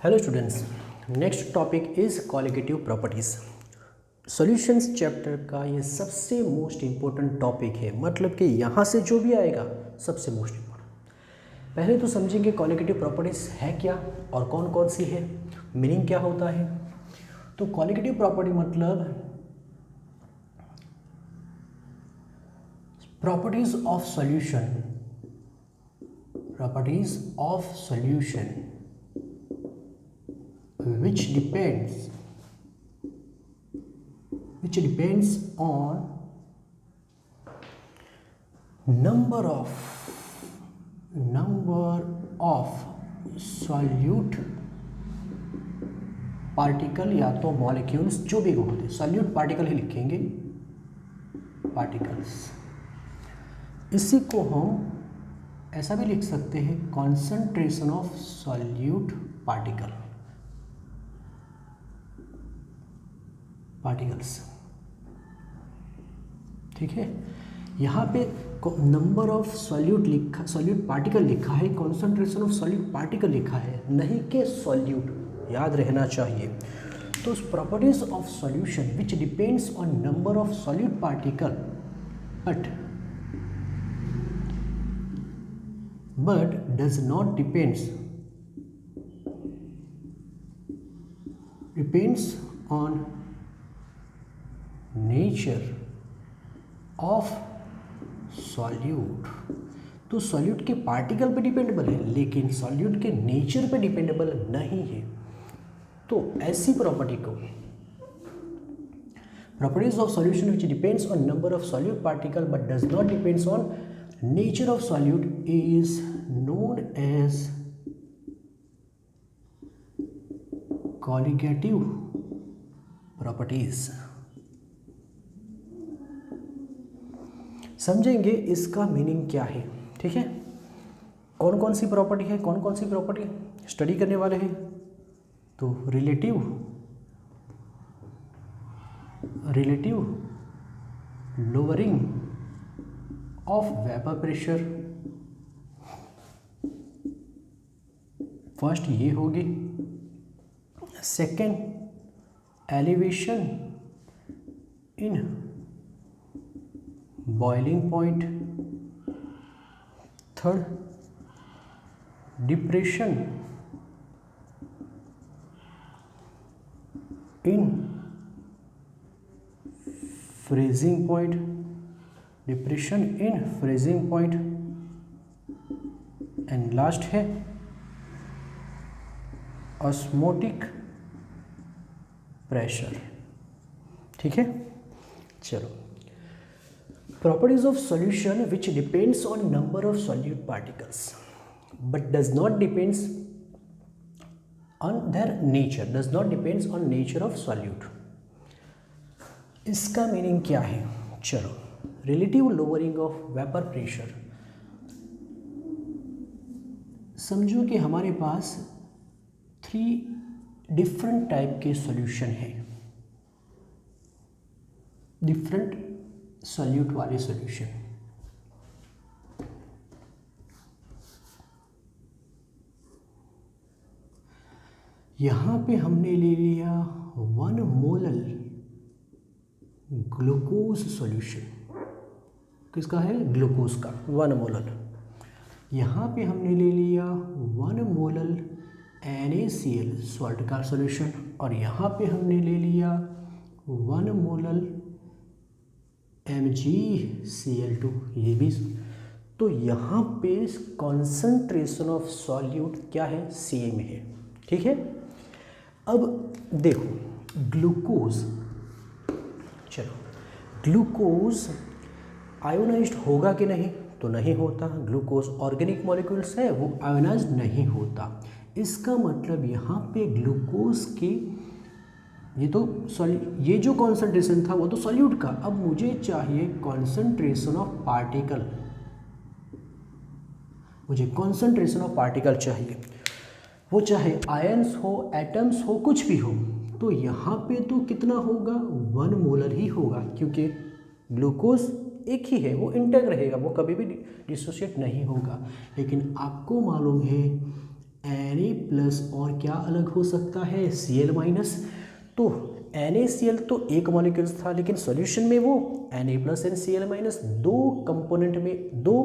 Hello students, next topic is colligative properties. Solutions chapter का ये सबसे मोस्ट इम्पोर्टेंट टॉपिक है, मतलब कि यहाँ से जो भी आएगा सबसे मोस्ट इम्पोर्टेंट। पहले तो समझेंगे कॉलिगेटिव प्रॉपर्टीज़ है क्या और कौन कौन सी है, मीनिंग क्या होता है। तो कॉलिगेटिव प्रॉपर्टी मतलब properties of solution which depends on number of solute particle या तो मॉलिक्यूल्स जो भी होते हैं, सॉल्यूट पार्टिकल ही लिखेंगे, पार्टिकल्स। इसी को हम ऐसा भी लिख सकते हैं, कॉन्सेंट्रेशन ऑफ सॉल्यूट पार्टिकल्स। ठीक है, यहाँ पे नंबर ऑफ सॉल्यूट पार्टिकल लिखा है, कॉन्सेंट्रेशन ऑफ सॉल्यूट पार्टिकल लिखा है, नहीं कि सॉल्यूट, याद रहना चाहिए। तो properties of solution which depends on number of solute particle but does not depends on nature of solute. तो सॉल्यूट के पार्टिकल पे डिपेंडेबल है, लेकिन सॉल्यूट के नेचर पे डिपेंडेबल नहीं है। तो ऐसी प्रॉपर्टी को properties of solution which depends on number of solute particle but does not depends on nature of solute is known as colligative properties। समझेंगे इसका मीनिंग क्या है। ठीक है, कौन कौन सी प्रॉपर्टी है, कौन कौन सी प्रॉपर्टी स्टडी करने वाले हैं। तो relative lowering of vapour pressure, first ये होगी। Second, elevation in boiling point. Third, depression in freezing point, depression in freezing point. And last है ऑस्मोटिक प्रेशर। ठीक है, चलो। Properties of solution which depends on number of solute particles but does not depends on their nature, does not depends on nature of solute. इसका meaning क्या है, चलो। Relative lowering of vapour pressure, समझो कि हमारे पास 3 डिफरेंट टाइप के solution हैं, different solute वाले सॉल्यूशन। यहाँ पे हमने ले लिया 1 मोलल ग्लूकोज सॉल्यूशन, किसका है, ग्लूकोज का 1 मोलल। यहाँ पे हमने ले लिया 1 मोलल NaCl सॉल्ट का सॉल्यूशन, और यहाँ पे हमने ले लिया 1 मोलल MgCl2, ये भी। तो यहाँ पे कॉन्सेंट्रेशन ऑफ सॉल्यूट क्या है, सेम है। ठीक है, अब देखो ग्लूकोज, चलो ग्लूकोज आयोनाइज्ड होगा कि नहीं, तो नहीं होता। ग्लूकोज ऑर्गेनिक मॉलिक्यूल्स है, वो आयोनाइज्ड नहीं होता। इसका मतलब यहाँ पे ग्लूकोज के ये जो कॉन्सेंट्रेशन था वो तो सॉल्यूट का। अब मुझे चाहिए कॉन्सेंट्रेशन ऑफ पार्टिकल, मुझे कॉन्सेंट्रेशन ऑफ पार्टिकल चाहिए, वो चाहे आयंस हो, एटम्स हो, कुछ भी हो। तो यहाँ पे तो कितना होगा, 1 मोलर ही होगा, क्योंकि ग्लूकोज एक ही है, वो इंटैक्ट रहेगा, वो कभी भी डिसोशिएट नहीं होगा। लेकिन आपको मालूम है Na+ और क्या अलग हो सकता है, Cl-। तो NaCl तो एक मॉलिक्यूल था, लेकिन सॉल्यूशन में वो Na+ एंड Cl- दो कंपोनेंट में, दो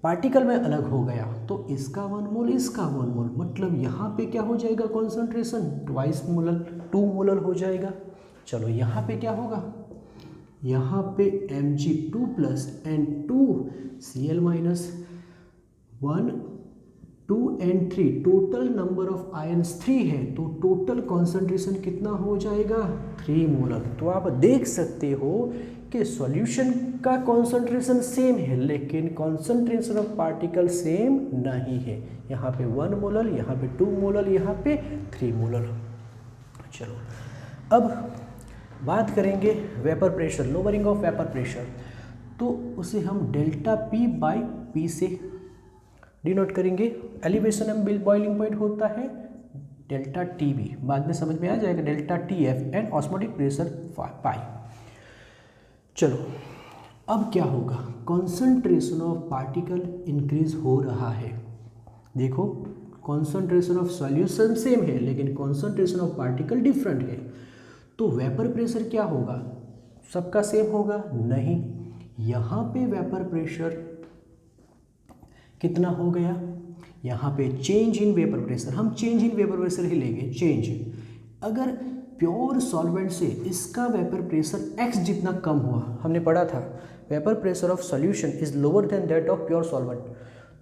पार्टिकल में अलग हो गया। तो इसका 1 मोल, इसका 1 मोल, मतलब यहाँ पे क्या हो जाएगा कॉन्सेंट्रेशन, ट्वाइस मोलर, 2 मोलर हो जाएगा। चलो यहाँ पे क्या होगा, यहाँ पे Mg2+ and 2 Cl-, 1 2 and 3, total number of ions 3 है, तो टोटल कॉन्सेंट्रेशन कितना हो जाएगा, 3 मोलर। तो आप देख सकते हो कि सॉल्यूशन का कॉन्सेंट्रेशन सेम है, लेकिन कॉन्सेंट्रेशन ऑफ पार्टिकल सेम नहीं है। यहाँ पे 1 मोलर, यहाँ पे 2 मोलर, यहाँ पे 3 मोलर। चलो अब बात करेंगे vapour pressure, lowering of vapour pressure. तो उसे हम ΔP/P से डिनोट करेंगे। एलिवेशन एंड बॉइलिंग पॉइंट होता है ΔTB, बाद में समझ में आ जाएगा, ΔTF and osmotic pressure pi. चलो अब क्या होगा, कॉन्सेंट्रेशन ऑफ पार्टिकल इंक्रीज हो रहा है। देखो कॉन्सेंट्रेशन ऑफ सॉल्यूशन सेम है, लेकिन कॉन्सेंट्रेशन ऑफ पार्टिकल डिफरेंट है। तो वेपर प्रेशर क्या होगा, सबका सेम होगा, नहीं। यहाँ पे वेपर प्रेशर कितना हो गया, यहाँ पे चेंज इन वेपर प्रेशर, हम चेंज इन वेपर प्रेशर ही लेंगे, चेंज। अगर प्योर सॉल्वेंट से इसका वेपर प्रेशर x जितना कम हुआ, हमने पढ़ा था vapour pressure of solution is lower than that of pure solvent.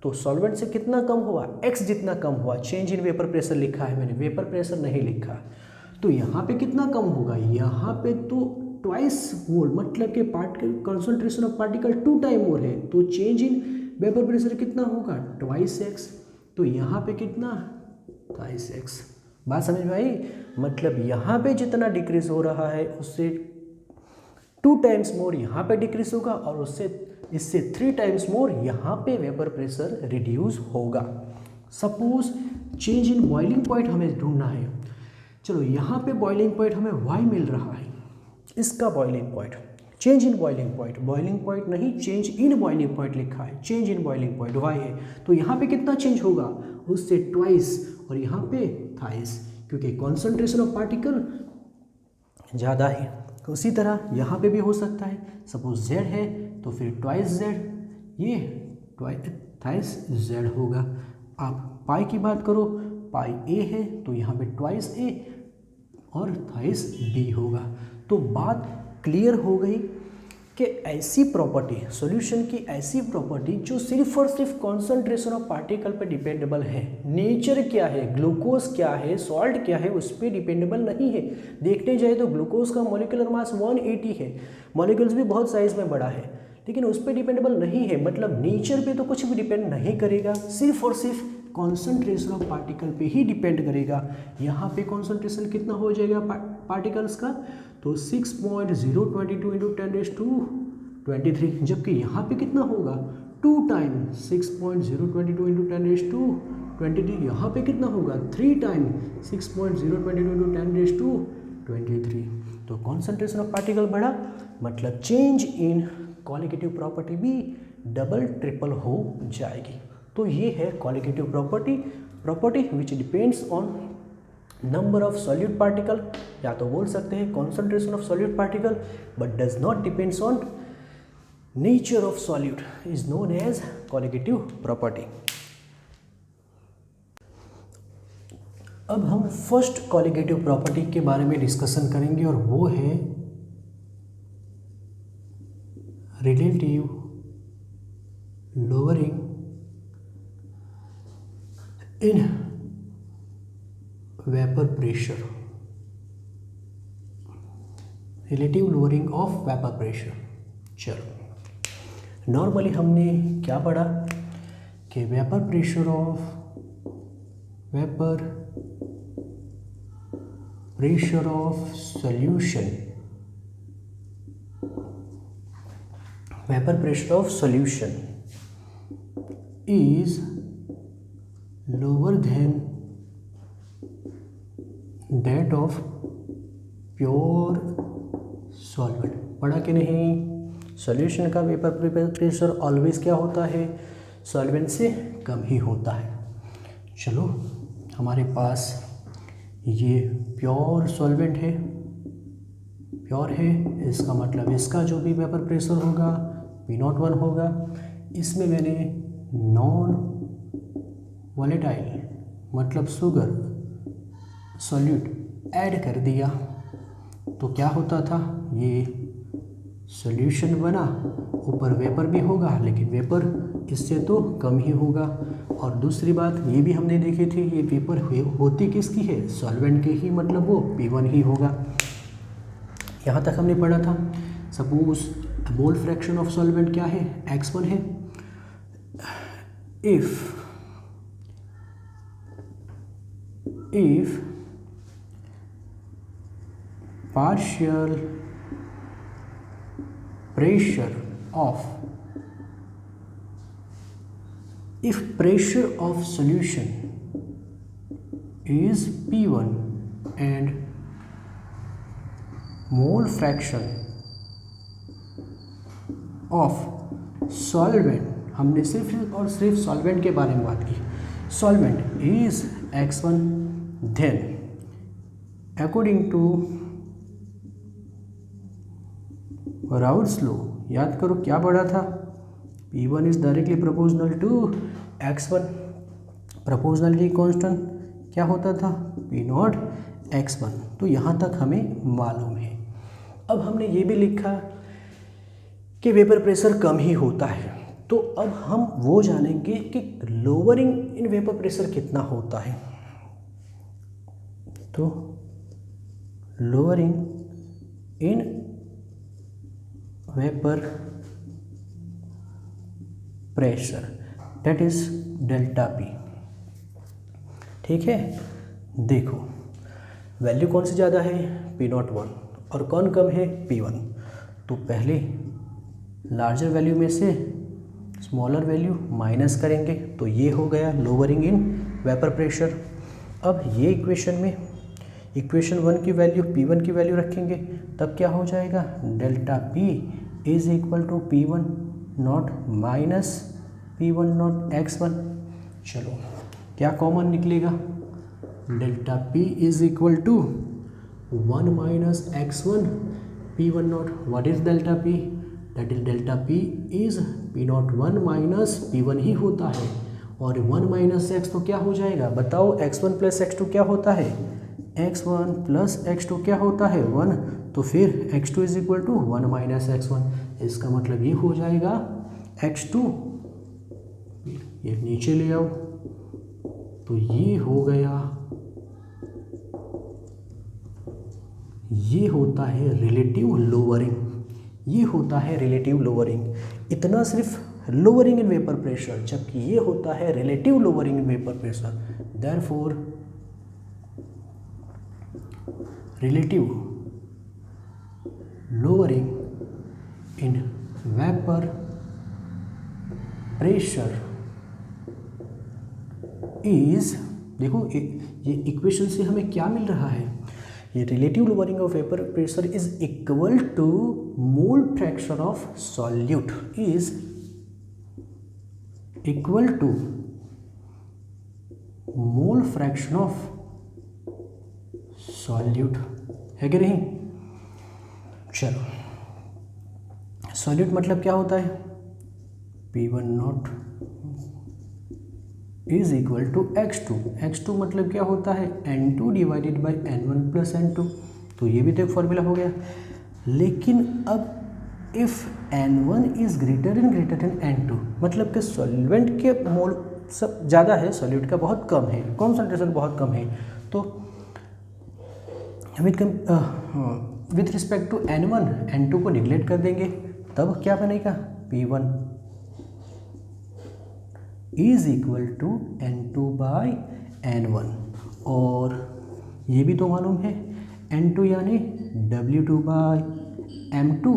तो सॉल्वेंट से कितना कम हुआ, x जितना कम हुआ, चेंज इन वेपर प्रेशर लिखा है मैंने, वेपर प्रेशर नहीं लिखा। तो यहाँ पे कितना कम होगा, यहाँ पे तो ट्वाइस मोल, मतलब कि particle concentration of particle 2 time more है, तो चेंज इन वेपर प्रेशर कितना होगा, ट्वाइस x। तो यहाँ पे कितना, ट्वाइस x। बात समझ में आई, मतलब यहाँ पे जितना डिक्रीज हो रहा है उससे 2 टाइम्स मोर यहाँ पे डिक्रीज होगा, और इससे 3 टाइम्स मोर यहाँ पे वेपर प्रेशर रिड्यूस होगा। Suppose change in boiling point हमें ढूंढना है। चलो यहाँ पे बॉइलिंग पॉइंट हमें y मिल रहा है, इसका boiling point, change in boiling point नहीं, चेंज इन बॉइलिंग पॉइंट लिखा है, change in boiling point y है। तो यहाँ पे कितना चेंज होगा, उससे ट्वाइस, और यहाँ पे थाइस, क्योंकि कॉन्सेंट्रेशन ऑफ पार्टिकल ज़्यादा है। तो उसी तरह यहाँ पे भी हो सकता है, सपोज z है तो फिर ट्वाइस z, ये थाइस z होगा। आप पाई की बात करो, पाई a है तो यहाँ पे ट्वाइस a और थाइस b होगा। तो बात क्लियर हो गई कि ऐसी प्रॉपर्टी, सॉल्यूशन की ऐसी प्रॉपर्टी जो सिर्फ और सिर्फ कॉन्सेंट्रेशन ऑफ पार्टिकल पे डिपेंडेबल है, नेचर क्या है, ग्लूकोज क्या है, सॉल्ट क्या है, उस पर डिपेंडेबल नहीं है। देखने जाए तो ग्लूकोज का मॉलिक्यूलर मास 180 है, मॉलिक्यूल्स भी बहुत साइज में बड़ा है, लेकिन उस पर डिपेंडेबल नहीं है, मतलब नेचर पे तो कुछ भी डिपेंड नहीं करेगा, सिर्फ और सिर्फ कॉन्सेंट्रेशन ऑफ पार्टिकल पे ही डिपेंड करेगा। यहाँ पे कॉन्सेंट्रेशन कितना हो जाएगा पार्टिकल्स का, तो 6.022 इंटू 10⁻²3, जबकि यहाँ पे कितना होगा 2 टाइम 6.022 इंटू 10⁻²23, यहाँ पे कितना होगा 3 टाइम 6.022 इंटू 10⁻23। तो कॉन्सेंट्रेशन ऑफ पार्टिकल बढ़ा, मतलब चेंज इन क्वालिटेटिव प्रॉपर्टी भी डबल ट्रिपल हो जाएगी। तो ये है qualitative property which depends on number of solute particle, या तो बोल सकते हैं concentration of solute particle, but does not depends on nature of solute, is known as qualitative property. अब हम फर्स्ट क्वालिटेटिव प्रॉपर्टी के बारे में डिस्कशन करेंगे, और वो है relative lowering in vapour pressure, relative lowering of vapour pressure. चलो नॉर्मली हमने क्या पढ़ा कि vapour pressure of solution, vapour pressure of solution is lower than that of pure solvent. पढ़ा कि नहीं, सॉल्यूशन का वेपर प्रेशर ऑलवेज क्या होता है, सॉल्वेंट से कम ही होता है। चलो हमारे पास ये प्योर सॉल्वेंट है, प्योर है, इसका मतलब इसका जो भी वेपर प्रेशर होगा P01 होगा। इसमें मैंने नॉन वॉलेटाइल मतलब शुगर सॉल्यूट ऐड कर दिया, तो क्या होता था, ये सॉल्यूशन बना, ऊपर वेपर भी होगा लेकिन वेपर इससे तो कम ही होगा। और दूसरी बात ये भी हमने देखी थी, ये वेपर होती किसकी है, सॉल्वेंट की ही, मतलब वो P1 ही होगा। यहाँ तक हमने पढ़ा था। Suppose mole fraction of solvent क्या है, x1 है। If partial pressure of solution is P1 and mole fraction of solvent, हमने सिर्फ और सिर्फ सॉल्वेंट के बारे में बात की, solvent is x1, then according to Raoult's law, याद करो क्या पढ़ा था, P1 is directly proportional to x1, proportionality constant क्या होता था, P0 x1। तो यहाँ तक हमें मालूम है। अब हमने ये भी लिखा कि वेपर प्रेशर कम ही होता है, तो अब हम वो जानेंगे कि लोअरिंग इन वेपर प्रेशर कितना होता है। तो lowering in vapour pressure that is delta P, ठीक है। देखो वैल्यू कौन सी ज़्यादा है, P01, और कौन कम है, P1। तो पहले लार्जर वैल्यू में से स्मॉलर वैल्यू माइनस करेंगे, तो ये हो गया लोअरिंग इन वेपर प्रेशर। अब ये इक्वेशन में इक्वेशन 1 की वैल्यू P1 की वैल्यू रखेंगे, तब क्या हो जाएगा, delta P is equal to P1 naught minus P1 naught x1। चलो क्या कॉमन निकलेगा, delta P is equal to 1 minus x1 P1 naught, what is delta P, that is delta P is P0 1 minus P1 ही होता है, और 1 minus x तो क्या हो जाएगा, बताओ, x1 प्लस x2 क्या होता है, x1 प्लस x2 क्या होता है, 1, तो फिर x2 is equal to 1 minus x1। इसका मतलब ये हो जाएगा x2, ये नीचे ले आओ, तो ये हो गया, ये होता है रिलेटिव लोअरिंग, ये होता है रिलेटिव लोअरिंग। इतना सिर्फ लोअरिंग इन वेपर प्रेशर, जबकि ये होता है relative lowering in vapour pressure. Therefore relative lowering in vapour pressure is, देखो ये इक्वेशन से हमें क्या मिल रहा है, ये relative lowering of vapour pressure is equal to mole fraction of solute is equal to mole fraction of solute, है कि नहीं। चलो सॉल्यूट मतलब क्या होता है, P1 not is equal to x2 मतलब क्या होता है, N2 divided by N1 plus N2। तो ये भी तो एक फॉर्मूला हो गया। लेकिन अब if N1 is greater than N2, मतलब कि सॉल्वेंट के मोल सब ज़्यादा है, सॉल्यूट का बहुत कम है, कॉन्सेंट्रेशन बहुत कम है, तो with respect to N1 N2 को निगलेक्ट कर देंगे, तब क्या बनेगा, P1 is equal to N2 by N1, और ये भी तो मालूम है N2 यानी W2 बाई M2,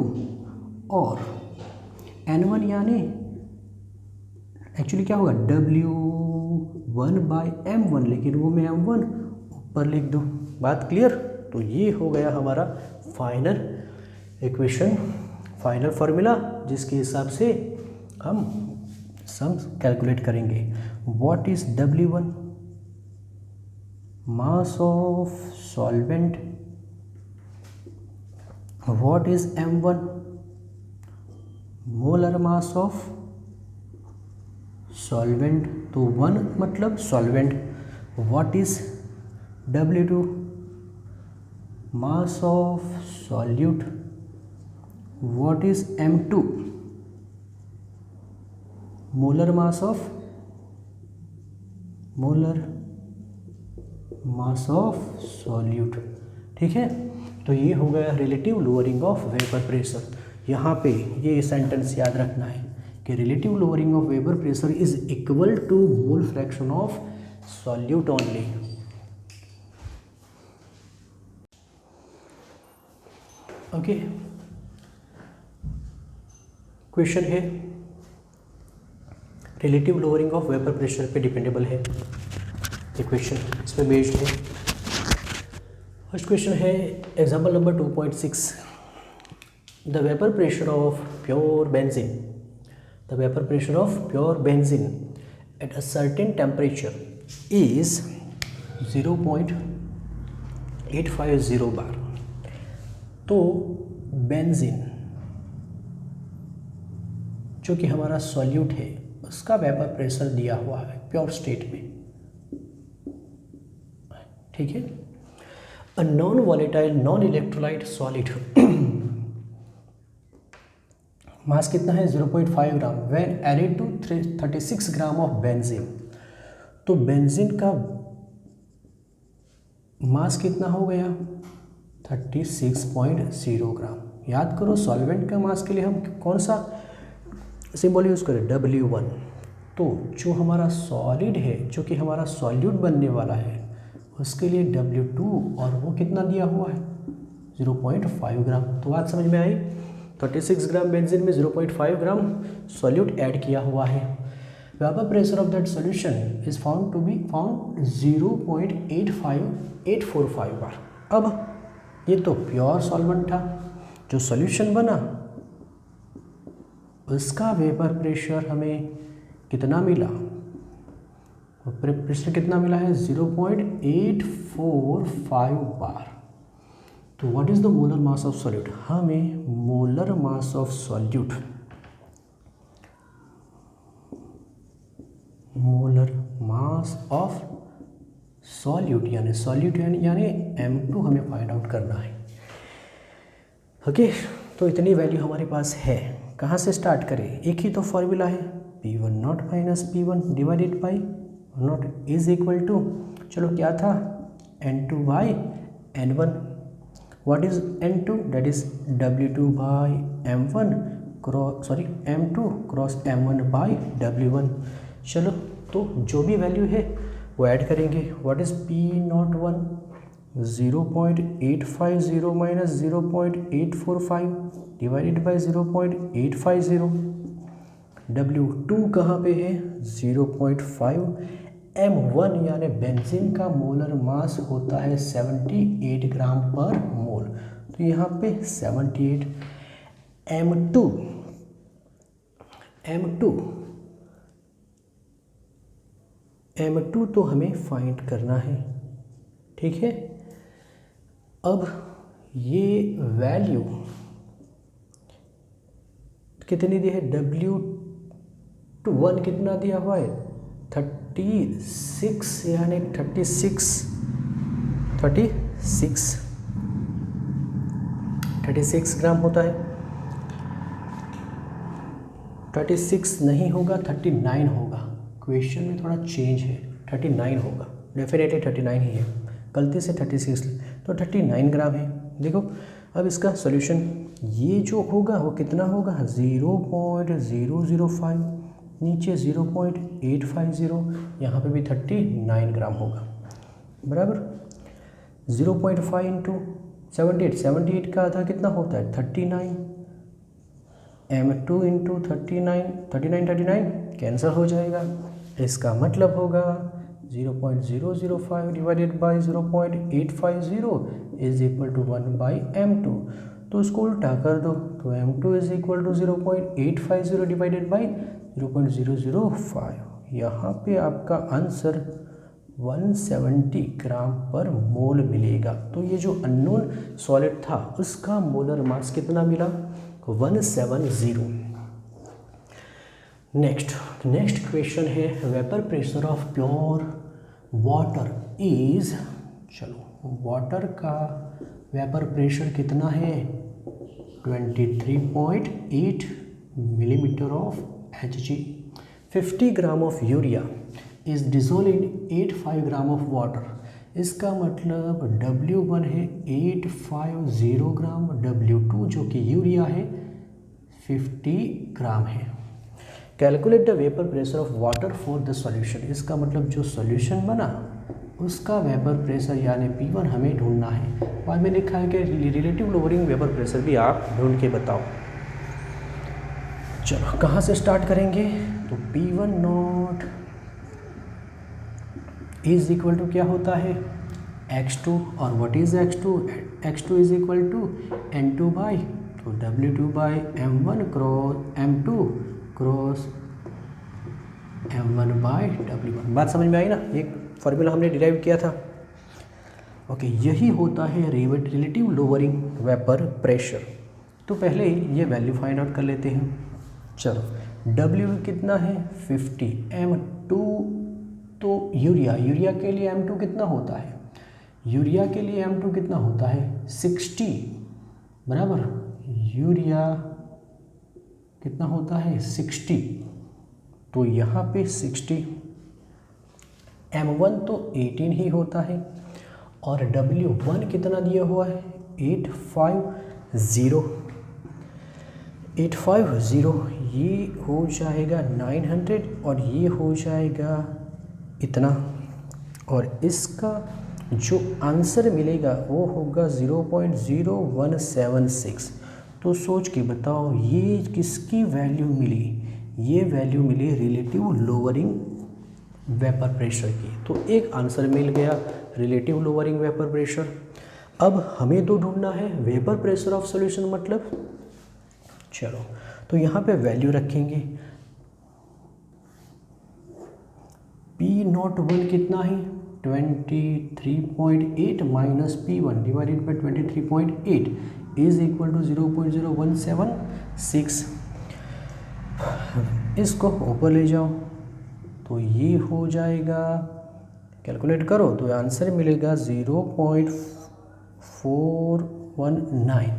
और N1 यानी एक्चुअली क्या होगा, W1 बाई M1, लेकिन वो मैं M1 ऊपर लिख दूँ। बात क्लियर। तो ये हो गया हमारा फाइनल इक्वेशन, फाइनल फार्मूला, जिसके हिसाब से हम सम कैलकुलेट करेंगे। What is W1, mass of solvent, what is m1, molar mass of solvent, तो 1 मतलब solvent, what is W2, mass of solute, what is M2, molar mass of solute. ठीक है, तो ये हो गया relative lowering of vapour pressure. यहाँ पे ये सेंटेंस याद रखना है कि relative lowering of vapour pressure is equal to mole fraction of solute only. Okay, question है relative lowering of vapour pressure पे डिपेंडेबल है ये क्वेश्चन, इस पर बेस्ड है। फर्स्ट क्वेश्चन है example number 2.6, the vapor pressure of pure benzene at a certain temperature is 0.850 बार। तो benzene जो कि हमारा सॉल्यूट है उसका वेपर प्रेशर दिया हुआ है प्योर स्टेट में। ठीक है, a non volatile non electrolyte solid mass कितना है 0.5 gram when added to 36 gram of benzene. तो बेंजीन का मास कितना हो गया 36.0 ग्राम। याद करो सॉल्वेंट का मास के लिए हम कौन सा सिंबल यूज़ करें W1। तो जो हमारा सॉलिड है जो कि हमारा सॉल्यूट बनने वाला है उसके लिए W2 और वो कितना दिया हुआ है 0.5 ग्राम। तो बात समझ में आई, 36 ग्राम बेंजीन में 0.5 ग्राम सॉल्यूट ऐड किया हुआ है। Vapour pressure of that solution is found to be 0.845 bar. अब ये तो प्योर सॉल्वेंट था, जो सॉल्यूशन बना उसका वेपर प्रेशर हमें कितना मिला, प्रेशर कितना मिला है 0.845 बार। तो what is the molar mass of solute, हमें मोलर मास ऑफ सॉल्यूट यानी M2 हमें फाइंड आउट करना है। ओके, तो इतनी वैल्यू हमारे पास है। कहाँ से स्टार्ट करें, एक ही तो फॉर्मूला है P1 naught minus P1 divided by naught is equal to, चलो क्या था N2 by N1। What is N2? That is W2 by M1 M2 cross M1 by W1। चलो तो जो भी वैल्यू है वो ऐड करेंगे। What is P01? 0.850 minus 0.845 divided by 0.850। W2 कहाँ पे है 0.5। M1 यानी बेंजीन का मोलर मास होता है 78 ग्राम पर मोल, तो यहाँ पे 78। M2 तो हमें फाइंड करना है। ठीक है, अब ये वैल्यू कितनी दी है W1 कितना दिया हुआ है 36 यानी 36 ग्राम होता है। 36 नहीं होगा 39 होगा, क्वेश्चन में थोड़ा चेंज है, 39 होगा, डेफिनेटली 39 ही है, गलती से 36 तो 39 ग्राम है। देखो अब इसका सॉल्यूशन ये जो होगा वो कितना होगा 0.005, नीचे 0.850, यहाँ पे भी 39 ग्राम होगा बराबर। 0.5 इंटू 78 का आधा कितना होता है 39। M2 इंटू 39 कैंसिल हो जाएगा, इसका मतलब होगा 0.005 divided by 0.850 is equal to 1 by M2। तो इसको उल्टा कर दो तो M2 is equal to 0.850 divided by 0.005। यहाँ पे आपका आंसर 170 ग्राम पर मोल मिलेगा। तो ये जो अननोन सॉलिड था उसका मोलर मास कितना मिला? 170। नेक्स्ट क्वेश्चन है vapour pressure of pure water is, चलो वाटर का वेपर प्रेशर कितना है? 23.8 millimetre of Hg। 50 gram of urea is dissolve in 85 gram of water. इसका मतलब W1 है 850 ग्राम, W2 जो कि यूरिया है 50 ग्राम है। Calculate the vapour pressure of water for the solution. इसका मतलब जो सॉल्यूशन बना उसका वेपर प्रेशर यानी P1 हमें ढूंढना है। बाद में लिखा है कि रिलेटिव लोअरिंग वेपर प्रेशर भी आप ढूंढ के बताओ। चलो कहाँ से स्टार्ट करेंगे? तो P1 not is equal to क्या होता है? x2। और what is x2? x2 is equal to n2 by, तो W2 by M1 cross M2 cross M1 by W1। बात समझ में आई ना? एक फॉर्मूला हमने डिराइव किया था। ओके, यही होता है रिलेटिव लोअरिंग वेपर प्रेशर। तो पहले ये वैल्यू फाइंड आउट कर लेते हैं। चलो W कितना है? 50। M2 तो यूरिया के लिए M2 कितना होता है? यूरिया के लिए M2 कितना होता है? 60 बराबर। यूरिया कितना होता है? 60। तो यहाँ पे 60, M1 तो 18 ही होता है और W1 कितना दिया हुआ है? 850। ये हो जाएगा 900 और ये हो जाएगा इतना, और इसका जो आंसर मिलेगा वो होगा 0.0176। तो सोच के बताओ ये किसकी वैल्यू मिली? ये वैल्यू मिली रिलेटिव लोअरिंग वेपर प्रेशर की। तो एक आंसर मिल गया रिलेटिव लोअरिंग वेपर प्रेशर। अब हमें तो ढूंढना है वेपर प्रेशर ऑफ सॉल्यूशन, मतलब चलो तो यहाँ पे वैल्यू रखेंगे। P01 कितना है? 23.8 minus P1 divided by 23.8 is equal to 0.0176। इसको ऊपर ले जाओ तो ये हो जाएगा, कैलकुलेट करो तो आंसर मिलेगा 0.419।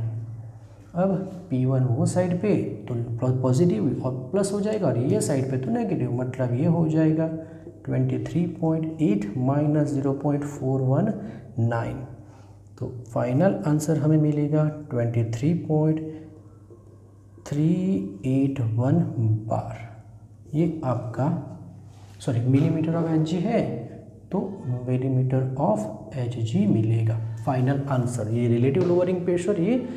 अब P1 वो साइड पे तो पॉजिटिव और प्लस हो जाएगा और ये साइड पे तो नेगेटिव, मतलब ये हो जाएगा 23.8 माइनस 0.419। तो फाइनल आंसर हमें मिलेगा 23.381 बार। ये आपका मिलीमीटर ऑफ Hg है, तो मिलीमीटर ऑफ Hg मिलेगा फाइनल आंसर। ये रिलेटिव लोअरिंग प्रेशर, ये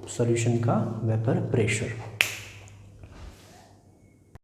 सॉल्यूशन का वेपर प्रेशर।